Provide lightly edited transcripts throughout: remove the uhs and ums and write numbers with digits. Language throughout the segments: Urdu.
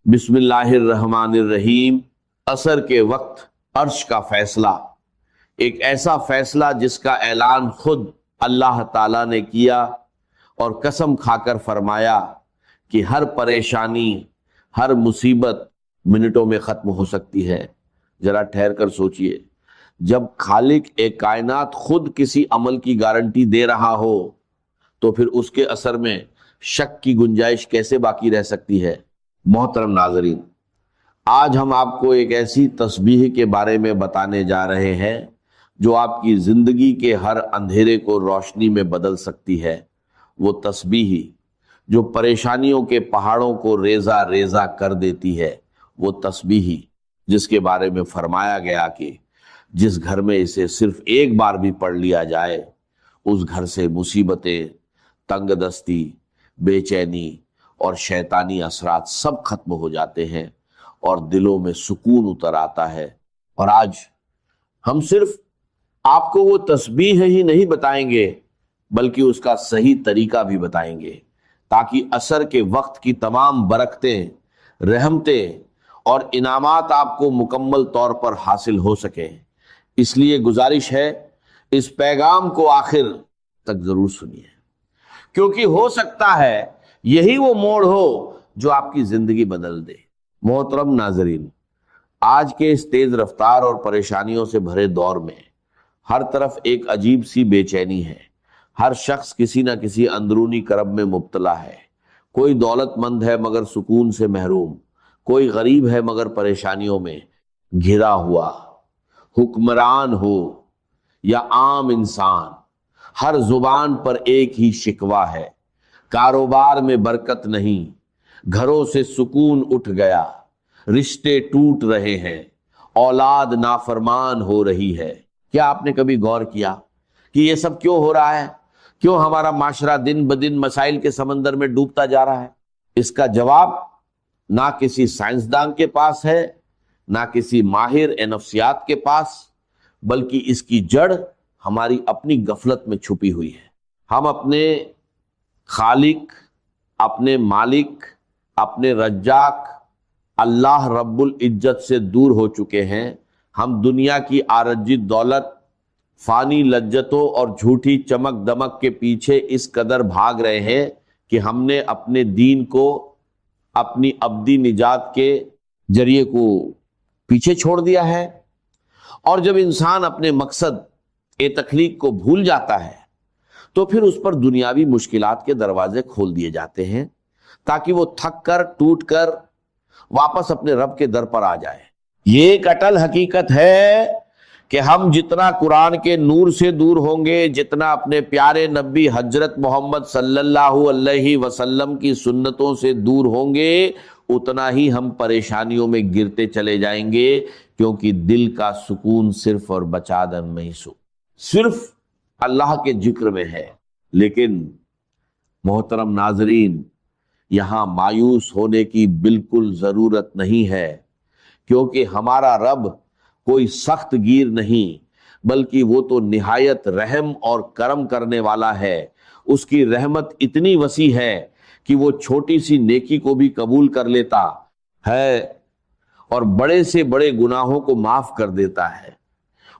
بسم اللہ الرحمن الرحیم۔ عصر کے وقت عرش کا فیصلہ، ایک ایسا فیصلہ جس کا اعلان خود اللہ تعالیٰ نے کیا اور قسم کھا کر فرمایا کہ ہر پریشانی، ہر مصیبت منٹوں میں ختم ہو سکتی ہے۔ ذرا ٹھہر کر سوچئے، جب خالق ایک کائنات خود کسی عمل کی گارنٹی دے رہا ہو تو پھر اس کے اثر میں شک کی گنجائش کیسے باقی رہ سکتی ہے؟ محترم ناظرین، آج ہم آپ کو ایک ایسی تسبیح کے بارے میں بتانے جا رہے ہیں جو آپ کی زندگی کے ہر اندھیرے کو روشنی میں بدل سکتی ہے۔ وہ تسبیح جو پریشانیوں کے پہاڑوں کو ریزہ ریزہ کر دیتی ہے، وہ تسبیح جس کے بارے میں فرمایا گیا کہ جس گھر میں اسے صرف ایک بار بھی پڑھ لیا جائے اس گھر سے مصیبتیں، تنگ دستی، بے چینی اور شیطانی اثرات سب ختم ہو جاتے ہیں اور دلوں میں سکون اتر آتا ہے۔ اور آج ہم صرف آپ کو وہ تسبیح ہی نہیں بتائیں گے بلکہ اس کا صحیح طریقہ بھی بتائیں گے تاکہ عصر کے وقت کی تمام برکتیں، رحمتیں اور انعامات آپ کو مکمل طور پر حاصل ہو سکیں۔ اس لیے گزارش ہے، اس پیغام کو آخر تک ضرور سنیے، کیونکہ ہو سکتا ہے یہی وہ موڑ ہو جو آپ کی زندگی بدل دے۔ محترم ناظرین، آج کے اس تیز رفتار اور پریشانیوں سے بھرے دور میں ہر طرف ایک عجیب سی بے چینی ہے۔ ہر شخص کسی نہ کسی اندرونی کرب میں مبتلا ہے۔ کوئی دولت مند ہے مگر سکون سے محروم، کوئی غریب ہے مگر پریشانیوں میں گھرا ہوا۔ حکمران ہو یا عام انسان، ہر زبان پر ایک ہی شکوہ ہے، کاروبار میں برکت نہیں، گھروں سے سکون اٹھ گیا، رشتے ٹوٹ رہے ہیں، اولاد نافرمان ہو رہی ہے۔ کیا آپ نے کبھی غور کیا کہ یہ سب کیوں ہو رہا ہے؟ کیوں ہمارا معاشرہ دن بدن مسائل کے سمندر میں ڈوبتا جا رہا ہے؟ اس کا جواب نہ کسی سائنسدان کے پاس ہے، نہ کسی ماہر نفسیات کے پاس، بلکہ اس کی جڑ ہماری اپنی غفلت میں چھپی ہوئی ہے۔ ہم اپنے خالق، اپنے مالک، اپنے رزاق اللہ رب العزت سے دور ہو چکے ہیں۔ ہم دنیا کی عارضی دولت، فانی لذتوں اور جھوٹی چمک دمک کے پیچھے اس قدر بھاگ رہے ہیں کہ ہم نے اپنے دین کو، اپنی ابدی نجات کے ذریعے کو پیچھے چھوڑ دیا ہے۔ اور جب انسان اپنے مقصد تخلیق کو بھول جاتا ہے تو پھر اس پر دنیاوی مشکلات کے دروازے کھول دیے جاتے ہیں تاکہ وہ تھک کر، ٹوٹ کر واپس اپنے رب کے در پر آ جائے۔ یہ ایک اٹل حقیقت ہے کہ ہم جتنا قرآن کے نور سے دور ہوں گے، جتنا اپنے پیارے نبی حضرت محمد صلی اللہ علیہ وسلم کی سنتوں سے دور ہوں گے، اتنا ہی ہم پریشانیوں میں گرتے چلے جائیں گے، کیونکہ دل کا سکون صرف اور بچادن محسوس صرف اللہ کے ذکر میں ہے۔ لیکن محترم ناظرین، یہاں مایوس ہونے کی بالکل ضرورت نہیں ہے، کیونکہ ہمارا رب کوئی سخت گیر نہیں، بلکہ وہ تو نہایت رحم اور کرم کرنے والا ہے۔ اس کی رحمت اتنی وسیع ہے کہ وہ چھوٹی سی نیکی کو بھی قبول کر لیتا ہے اور بڑے سے بڑے گناہوں کو معاف کر دیتا ہے۔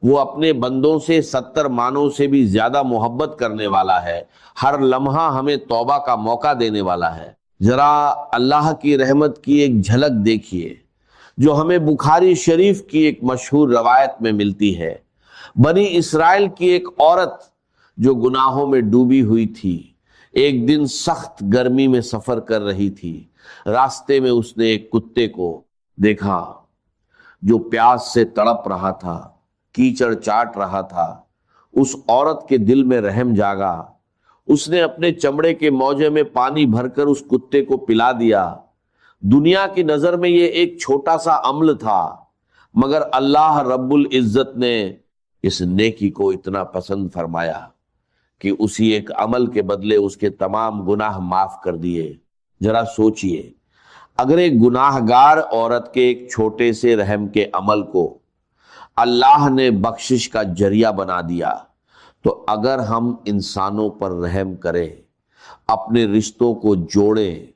وہ اپنے بندوں سے 70 مانوں سے بھی زیادہ محبت کرنے والا ہے، ہر لمحہ ہمیں توبہ کا موقع دینے والا ہے۔ ذرا اللہ کی رحمت کی ایک جھلک دیکھیے جو ہمیں بخاری شریف کی ایک مشہور روایت میں ملتی ہے۔ بنی اسرائیل کی ایک عورت جو گناہوں میں ڈوبی ہوئی تھی، ایک دن سخت گرمی میں سفر کر رہی تھی۔ راستے میں اس نے ایک کتے کو دیکھا جو پیاس سے تڑپ رہا تھا، کیچڑ چاٹ رہا تھا۔ اس عورت کے دل میں رحم جاگا۔ اس نے اپنے چمڑے کے موجے میں پانی بھر کر اس کتے کو پلا دیا۔ دنیا کی نظر میں یہ ایک چھوٹا سا عمل تھا، مگر اللہ رب العزت نے اس نیکی کو اتنا پسند فرمایا کہ اسی ایک عمل کے بدلے اس کے تمام گناہ معاف کر دیے۔ ذرا سوچئے، اگر ایک گناہ گار عورت کے ایک چھوٹے سے رحم کے عمل کو اللہ نے بخشش کا ذریعہ بنا دیا، تو اگر ہم انسانوں پر رحم کریں، اپنے رشتوں کو جوڑیں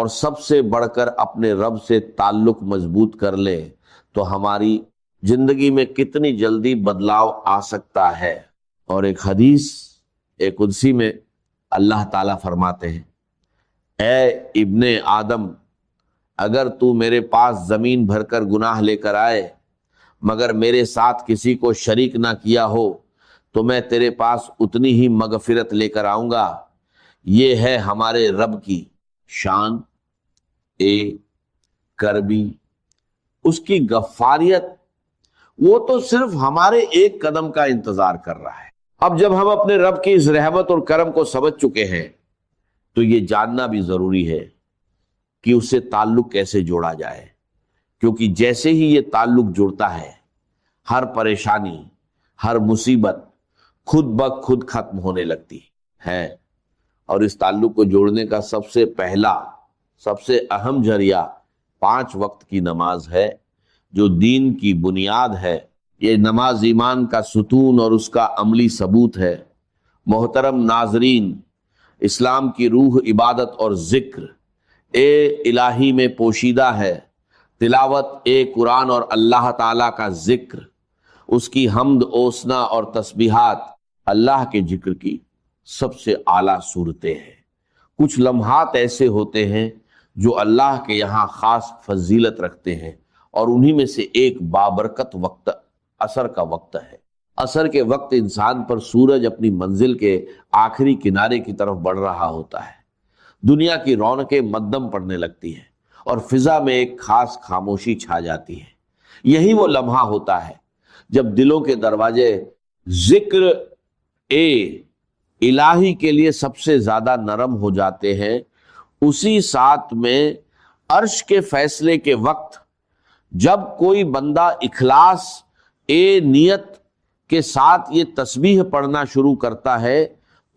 اور سب سے بڑھ کر اپنے رب سے تعلق مضبوط کر لیں تو ہماری زندگی میں کتنی جلدی بدلاؤ آ سکتا ہے۔ اور ایک حدیث قدسی میں اللہ تعالیٰ فرماتے ہیں، اے ابن آدم، اگر تو میرے پاس زمین بھر کر گناہ لے کر آئے مگر میرے ساتھ کسی کو شریک نہ کیا ہو تو میں تیرے پاس اتنی ہی مغفرت لے کر آؤں گا۔ یہ ہے ہمارے رب کی شان کربی، اس کی غفاریت، وہ تو صرف ہمارے ایک قدم کا انتظار کر رہا ہے۔ اب جب ہم اپنے رب کی اس رحمت اور کرم کو سمجھ چکے ہیں تو یہ جاننا بھی ضروری ہے کہ اس سے تعلق کیسے جوڑا جائے، کیونکہ جیسے ہی یہ تعلق جڑتا ہے ہر پریشانی، ہر مصیبت خود بخود ختم ہونے لگتی ہے۔ اور اس تعلق کو جوڑنے کا سب سے پہلا، سب سے اہم ذریعہ 5 وقت کی نماز ہے، جو دین کی بنیاد ہے۔ یہ نماز ایمان کا ستون اور اس کا عملی ثبوت ہے۔ محترم ناظرین، اسلام کی روح عبادت اور ذکر الہی میں پوشیدہ ہے۔ تلاوت قرآن اور اللہ تعالیٰ کا ذکر، اس کی حمد اوسنا اور تسبیحات اللہ کے ذکر کی سب سے اعلیٰ صورتیں ہیں۔ کچھ لمحات ایسے ہوتے ہیں جو اللہ کے یہاں خاص فضیلت رکھتے ہیں، اور انہی میں سے ایک بابرکت وقت عصر کا وقت ہے۔ عصر کے وقت انسان پر سورج اپنی منزل کے آخری کنارے کی طرف بڑھ رہا ہوتا ہے، دنیا کی رونقیں مدھم پڑنے لگتی ہیں اور فضا میں ایک خاص خاموشی چھا جاتی ہے۔ یہی وہ لمحہ ہوتا ہے جب دلوں کے دروازے ذکر الہی کے لیے سب سے زیادہ نرم ہو جاتے ہیں۔ اسی ساتھ میں عرش کے فیصلے کے وقت جب کوئی بندہ اخلاص نیت کے ساتھ یہ تسبیح پڑھنا شروع کرتا ہے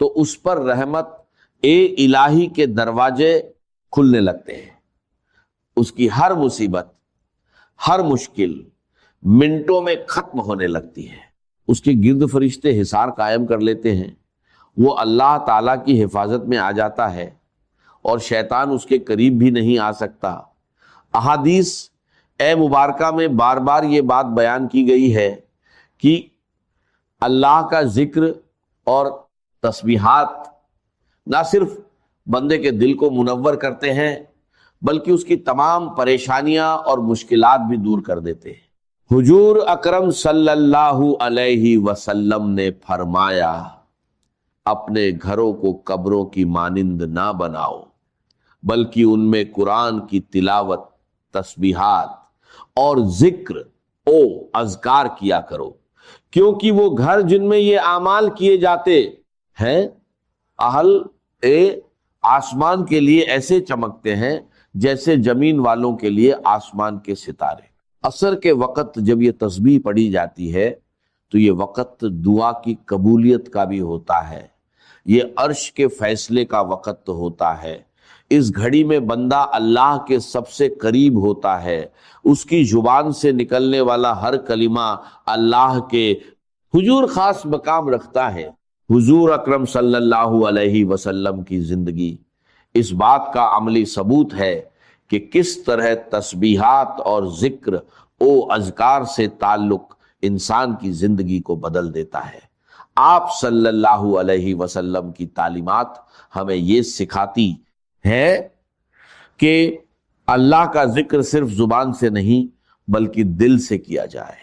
تو اس پر رحمت الہی کے دروازے کھلنے لگتے ہیں۔ اس کی ہر مصیبت، ہر مشکل منٹوں میں ختم ہونے لگتی ہے۔ اس کے گرد فرشتے حصار قائم کر لیتے ہیں، وہ اللہ تعالیٰ کی حفاظت میں آ جاتا ہے اور شیطان اس کے قریب بھی نہیں آ سکتا۔ احادیث مبارکہ میں بار بار یہ بات بیان کی گئی ہے کہ اللہ کا ذکر اور تسبیحات نہ صرف بندے کے دل کو منور کرتے ہیں بلکہ اس کی تمام پریشانیاں اور مشکلات بھی دور کر دیتے ہیں۔ حضور اکرم صلی اللہ علیہ وسلم نے فرمایا، اپنے گھروں کو قبروں کی مانند نہ بناؤ بلکہ ان میں قرآن کی تلاوت، تسبیحات اور ذکر اذکار کیا کرو، کیونکہ وہ گھر جن میں یہ اعمال کیے جاتے ہیں اہل آسمان کے لیے ایسے چمکتے ہیں جیسے زمین والوں کے لیے آسمان کے ستارے۔ عصر کے وقت جب یہ تسبیح پڑھی جاتی ہے تو یہ وقت دعا کی قبولیت کا بھی ہوتا ہے، یہ عرش کے فیصلے کا وقت ہوتا ہے۔ اس گھڑی میں بندہ اللہ کے سب سے قریب ہوتا ہے، اس کی زبان سے نکلنے والا ہر کلمہ اللہ کے حضور خاص مقام رکھتا ہے۔ حضور اکرم صلی اللہ علیہ وسلم کی زندگی اس بات کا عملی ثبوت ہے کہ کس طرح تسبیحات اور ذکر اذکار سے تعلق انسان کی زندگی کو بدل دیتا ہے۔ آپ صلی اللہ علیہ وسلم کی تعلیمات ہمیں یہ سکھاتی ہے کہ اللہ کا ذکر صرف زبان سے نہیں بلکہ دل سے کیا جائے۔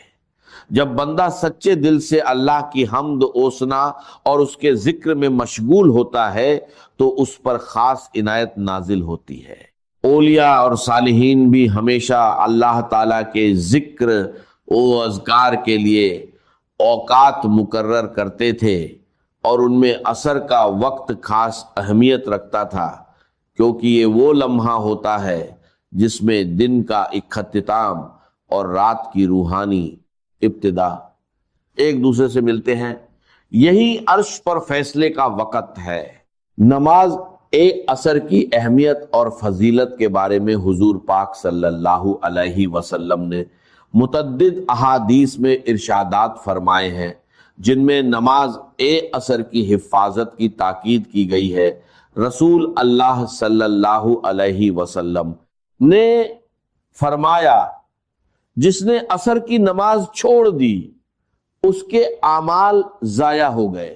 جب بندہ سچے دل سے اللہ کی حمد اوسنا اور اس کے ذکر میں مشغول ہوتا ہے تو اس پر خاص عنایت نازل ہوتی ہے۔ اولیاء اور صالحین بھی ہمیشہ اللہ تعالیٰ کے ذکر و اذکار کے لیے اوقات مقرر کرتے تھے، اور ان میں عصر کا وقت خاص اہمیت رکھتا تھا، کیونکہ یہ وہ لمحہ ہوتا ہے جس میں دن کا اختتام اور رات کی روحانی ابتدا ایک دوسرے سے ملتے ہیں۔ یہی عرش پر فیصلے کا وقت ہے۔ نماز عصر کی اہمیت اور فضیلت کے بارے میں حضور پاک صلی اللہ علیہ وسلم نے متعدد احادیث میں ارشادات فرمائے ہیں، جن میں نماز عصر کی حفاظت کی تاکید کی گئی ہے۔ رسول اللہ صلی اللہ علیہ وسلم نے فرمایا جس نے عصر کی نماز چھوڑ دی اس کے اعمال ضائع ہو گئے۔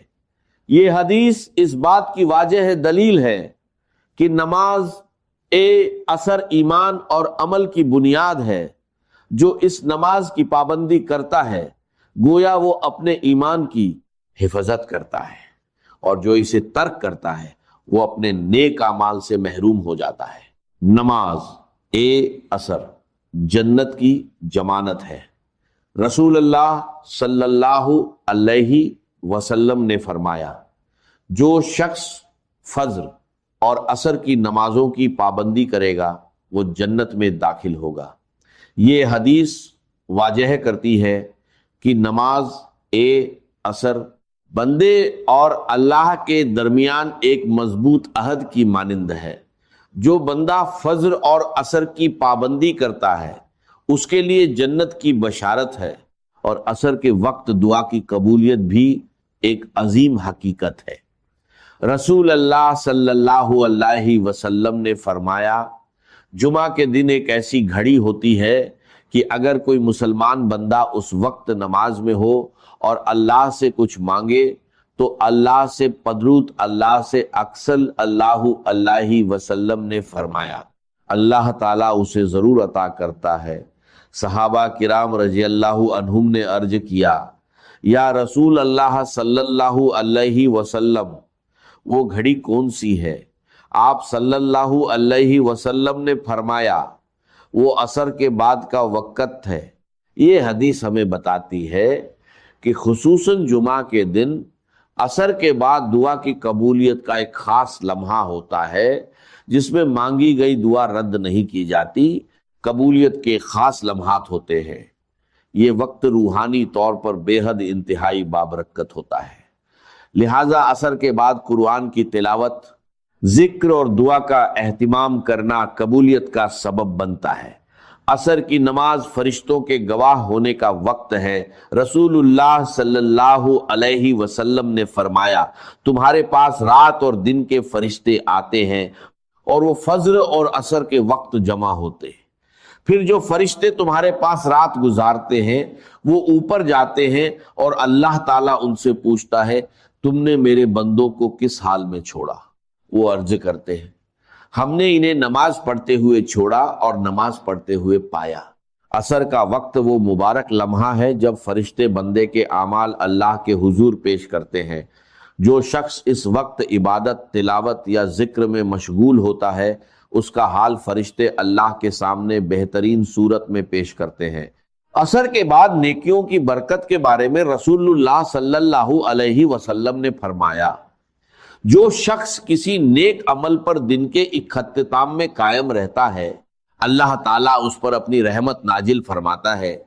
یہ حدیث اس بات کی واضح دلیل ہے کہ نماز عصر ایمان اور عمل کی بنیاد ہے۔ جو اس نماز کی پابندی کرتا ہے گویا وہ اپنے ایمان کی حفاظت کرتا ہے، اور جو اسے ترک کرتا ہے وہ اپنے نیک اعمال سے محروم ہو جاتا ہے۔ نماز عصر جنت کی ضمانت ہے۔ رسول اللہ صلی اللہ علیہ وسلم نے فرمایا جو شخص فجر اور عصر کی نمازوں کی پابندی کرے گا وہ جنت میں داخل ہوگا۔ یہ حدیث واضح کرتی ہے کہ نماز عصر بندے اور اللہ کے درمیان ایک مضبوط عہد کی مانند ہے۔ جو بندہ فجر اور عصر کی پابندی کرتا ہے اس کے لیے جنت کی بشارت ہے، اور عصر کے وقت دعا کی قبولیت بھی ایک عظیم حقیقت ہے۔ رسول اللہ صلی اللہ علیہ وسلم نے فرمایا جمعہ کے دن ایک ایسی گھڑی ہوتی ہے کہ اگر کوئی مسلمان بندہ اس وقت نماز میں ہو اور اللہ سے کچھ مانگے تو اللہ سے پدرود اللہ سے اکثر اللہ علیہ وسلم نے فرمایا اللہ تعالیٰ اسے ضرور عطا کرتا ہے۔ صحابہ کرام رضی اللہ عنہم نے عرض کیا یا رسول اللہ صلی اللہ علیہ وسلم وہ گھڑی کون سی ہے؟ آپ صلی اللہ علیہ وسلم نے فرمایا وہ عصر کے بعد کا وقت ہے۔ یہ حدیث ہمیں بتاتی ہے کہ خصوصاً جمعہ کے دن عصر کے بعد دعا کی قبولیت کا ایک خاص لمحہ ہوتا ہے جس میں مانگی گئی دعا رد نہیں کی جاتی، قبولیت کے خاص لمحات ہوتے ہیں۔ یہ وقت روحانی طور پر بے حد انتہائی بابرکت ہوتا ہے، لہٰذا عصر کے بعد قرآن کی تلاوت، ذکر اور دعا کا اہتمام کرنا قبولیت کا سبب بنتا ہے۔ عصر کی نماز فرشتوں کے گواہ ہونے کا وقت ہے۔ رسول اللہ صلی اللہ علیہ وسلم نے فرمایا تمہارے پاس رات اور دن کے فرشتے آتے ہیں اور وہ فجر اور عصر کے وقت جمع ہوتے ہیں۔ پھر جو فرشتے تمہارے پاس رات گزارتے ہیں وہ اوپر جاتے ہیں اور اللہ تعالیٰ ان سے پوچھتا ہے تم نے میرے بندوں کو کس حال میں چھوڑا؟ وہ عرض کرتے ہیں ہم نے انہیں نماز پڑھتے ہوئے چھوڑا اور نماز پڑھتے ہوئے پایا۔ عصر کا وقت وہ مبارک لمحہ ہے جب فرشتے بندے کے اعمال اللہ کے حضور پیش کرتے ہیں۔ جو شخص اس وقت عبادت، تلاوت یا ذکر میں مشغول ہوتا ہے اس کا حال فرشتے اللہ کے سامنے بہترین صورت میں پیش کرتے ہیں۔ عصر کے بعد نیکیوں کی برکت کے بارے میں رسول اللہ صلی اللہ علیہ وسلم نے فرمایا جو شخص کسی نیک عمل پر دن کے اختتام میں قائم رہتا ہے اللہ تعالیٰ اس پر اپنی رحمت نازل فرماتا ہے۔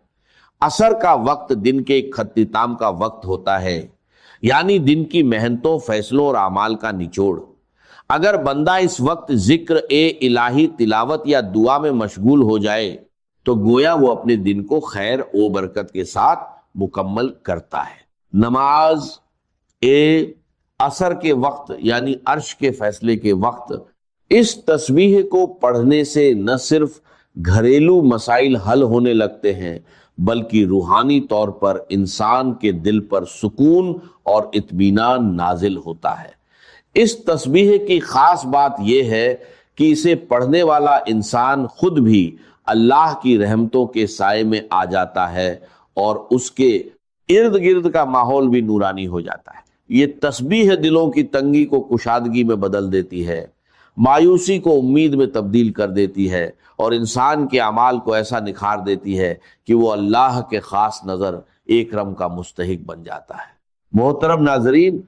عصر کا وقت دن کے اختتام کا وقت ہوتا ہے، یعنی دن کی محنتوں، فیصلوں اور اعمال کا نچوڑ۔ اگر بندہ اس وقت ذکر الہی، تلاوت یا دعا میں مشغول ہو جائے تو گویا وہ اپنے دن کو خیر و برکت کے ساتھ مکمل کرتا ہے۔ نماز عصر کے وقت یعنی عرش کے فیصلے کے وقت اس تسبیح کو پڑھنے سے نہ صرف گھریلو مسائل حل ہونے لگتے ہیں بلکہ روحانی طور پر انسان کے دل پر سکون اور اطمینان نازل ہوتا ہے۔ اس تسبیح کی خاص بات یہ ہے کہ اسے پڑھنے والا انسان خود بھی اللہ کی رحمتوں کے سائے میں آ جاتا ہے اور اس کے ارد گرد کا ماحول بھی نورانی ہو جاتا ہے۔ یہ تسبیح دلوں کی تنگی کو کشادگی میں بدل دیتی ہے، مایوسی کو امید میں تبدیل کر دیتی ہے اور انسان کے اعمال کو ایسا نکھار دیتی ہے کہ وہ اللہ کے خاص نظر اکرم کا مستحق بن جاتا ہے۔ محترم ناظرین،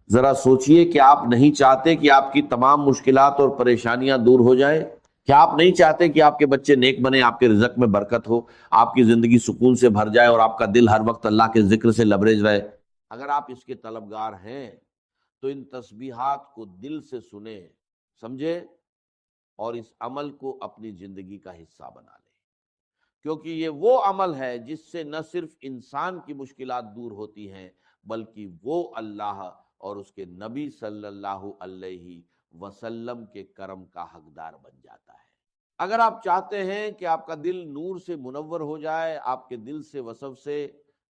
ذرا سوچئے کہ آپ نہیں چاہتے کہ آپ کی تمام مشکلات اور پریشانیاں دور ہو جائیں؟ کیا آپ نہیں چاہتے کہ آپ کے بچے نیک بنے، آپ کے رزق میں برکت ہو، آپ کی زندگی سکون سے بھر جائے اور آپ کا دل ہر وقت اللہ کے ذکر سے لبریز رہے؟ اگر آپ اس کے طلبگار ہیں تو ان تسبیحات کو دل سے سنیں، سمجھے اور اس عمل کو اپنی زندگی کا حصہ بنا لیں، کیونکہ یہ وہ عمل ہے جس سے نہ صرف انسان کی مشکلات دور ہوتی ہیں بلکہ وہ اللہ اور اس کے نبی صلی اللہ علیہ وسلم کے کرم کا حقدار بن جاتا ہے۔ اگر آپ چاہتے ہیں کہ آپ کا دل نور سے منور ہو جائے، آپ کے دل سے وسوسے،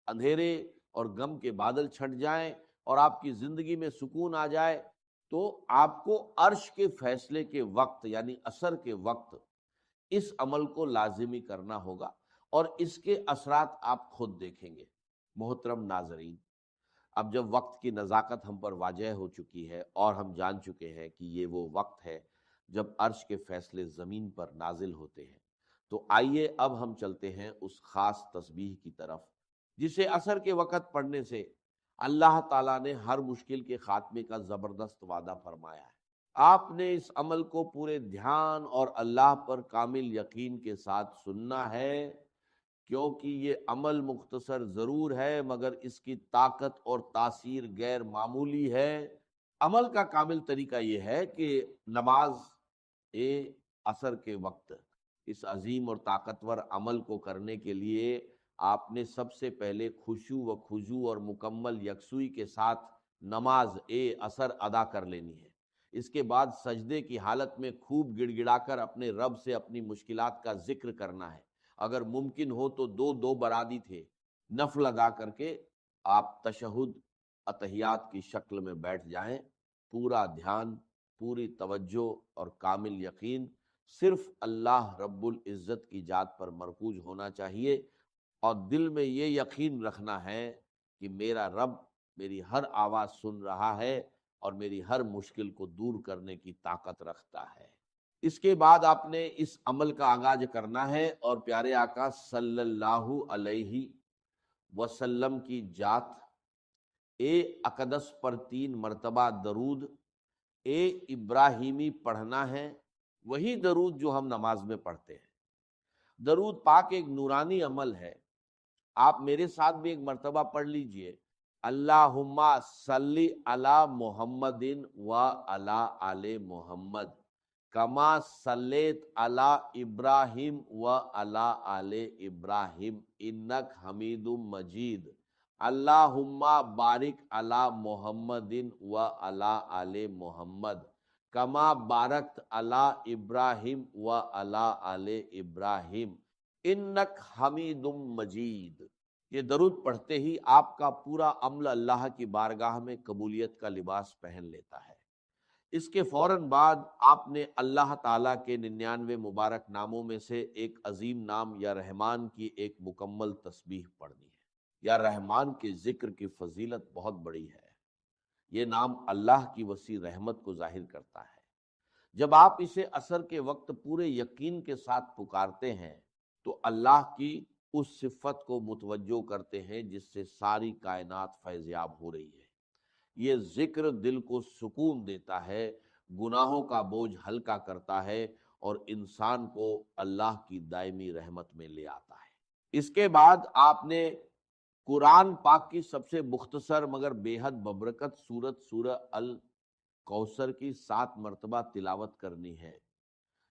اندھیرے اور غم کے بادل چھٹ جائیں اور آپ کی زندگی میں سکون آ جائے، تو آپ کو عرش کے فیصلے کے وقت یعنی عصر کے وقت اس عمل کو لازمی کرنا ہوگا، اور اس کے اثرات آپ خود دیکھیں گے۔ محترم ناظرین، اب جب وقت کی نزاکت ہم پر واضح ہو چکی ہے اور ہم جان چکے ہیں کہ یہ وہ وقت ہے جب عرش کے فیصلے زمین پر نازل ہوتے ہیں، تو آئیے اب ہم چلتے ہیں اس خاص تسبیح کی طرف جسے عصر کے وقت پڑھنے سے اللہ تعالیٰ نے ہر مشکل کے خاتمے کا زبردست وعدہ فرمایا ہے۔ آپ نے اس عمل کو پورے دھیان اور اللہ پر کامل یقین کے ساتھ سننا ہے، کیونکہ یہ عمل مختصر ضرور ہے مگر اس کی طاقت اور تاثیر غیر معمولی ہے۔ عمل کا کامل طریقہ یہ ہے کہ نماز عصر کے وقت اس عظیم اور طاقتور عمل کو کرنے کے لیے آپ نے سب سے پہلے خشوع و خضوع اور مکمل یکسوئی کے ساتھ نماز عصر ادا کر لینی ہے۔ اس کے بعد سجدے کی حالت میں خوب گڑ گڑا کر اپنے رب سے اپنی مشکلات کا ذکر کرنا ہے۔ اگر ممکن ہو تو دو برادی تھے نفل ادا کر کے آپ تشہد اتحیات کی شکل میں بیٹھ جائیں۔ پورا دھیان، پوری توجہ اور کامل یقین صرف اللہ رب العزت کی ذات پر مرکوز ہونا چاہیے، اور دل میں یہ یقین رکھنا ہے کہ میرا رب میری ہر آواز سن رہا ہے اور میری ہر مشکل کو دور کرنے کی طاقت رکھتا ہے۔ اس کے بعد آپ نے اس عمل کا آغاز کرنا ہے اور پیارے آقا صلی اللہ علیہ وسلم کی ذات اقدس پر 3 مرتبہ درود ابراہیمی پڑھنا ہے، وہی درود جو ہم نماز میں پڑھتے ہیں۔ درود پاک ایک نورانی عمل ہے، آپ میرے ساتھ بھی ایک مرتبہ پڑھ لیجئے، اللہم صلی علی محمد و علی آل محمد کما صلیت علی ابراہیم و علی آل ابراہیم انک حمید مجید، اللہم بارک علی محمد و علی آل محمد کما بارکت علی ابراہیم و علی آل ابراہیم انک حمید مجید۔ یہ درود پڑھتے ہی آپ کا پورا عمل اللہ کی بارگاہ میں قبولیت کا لباس پہن لیتا ہے۔ اس کے فوراً بعد آپ نے اللہ تعالیٰ کے 99 مبارک ناموں میں سے ایک عظیم نام یا رحمان کی ایک مکمل تسبیح پڑھنی ہے۔ یا رحمان کے ذکر کی فضیلت بہت بڑی ہے۔ یہ نام اللہ کی وسیع رحمت کو ظاہر کرتا ہے۔ جب آپ اسے عصر کے وقت پورے یقین کے ساتھ پکارتے ہیں تو اللہ کی اس صفت کو متوجہ کرتے ہیں جس سے ساری کائنات فیضیاب ہو رہی ہے۔ یہ ذکر دل کو سکون دیتا ہے، گناہوں کا بوجھ ہلکا کرتا ہے اور انسان کو اللہ کی دائمی رحمت میں لے آتا ہے۔ اس کے بعد آپ نے قرآن پاک کی سب سے مختصر مگر بے حد ببرکت سورت سورہ الکوثر کی 7 مرتبہ تلاوت کرنی ہے۔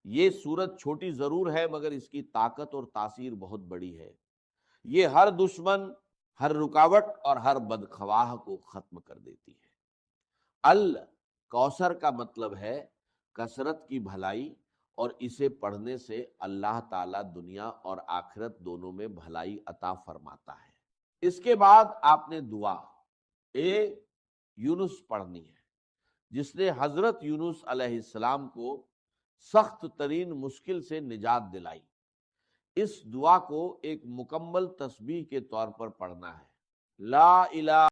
یہ سورت چھوٹی ضرور ہے مگر اس کی طاقت اور تاثیر بہت بڑی ہے۔ یہ ہر دشمن، ہر رکاوٹ اور ہر بدخواہ کو ختم کر دیتی ہے۔ الکوثر کا مطلب ہے کثرت کی بھلائی، اور اسے پڑھنے سے اللہ تعالیٰ دنیا اور آخرت دونوں میں بھلائی عطا فرماتا ہے۔ اس کے بعد آپ نے دعا یونس پڑھنی ہے، جس نے حضرت یونس علیہ السلام کو سخت ترین مشکل سے نجات دلائی۔ اس دعا کو ایک مکمل تسبیح کے طور پر پڑھنا ہے۔ لا الہ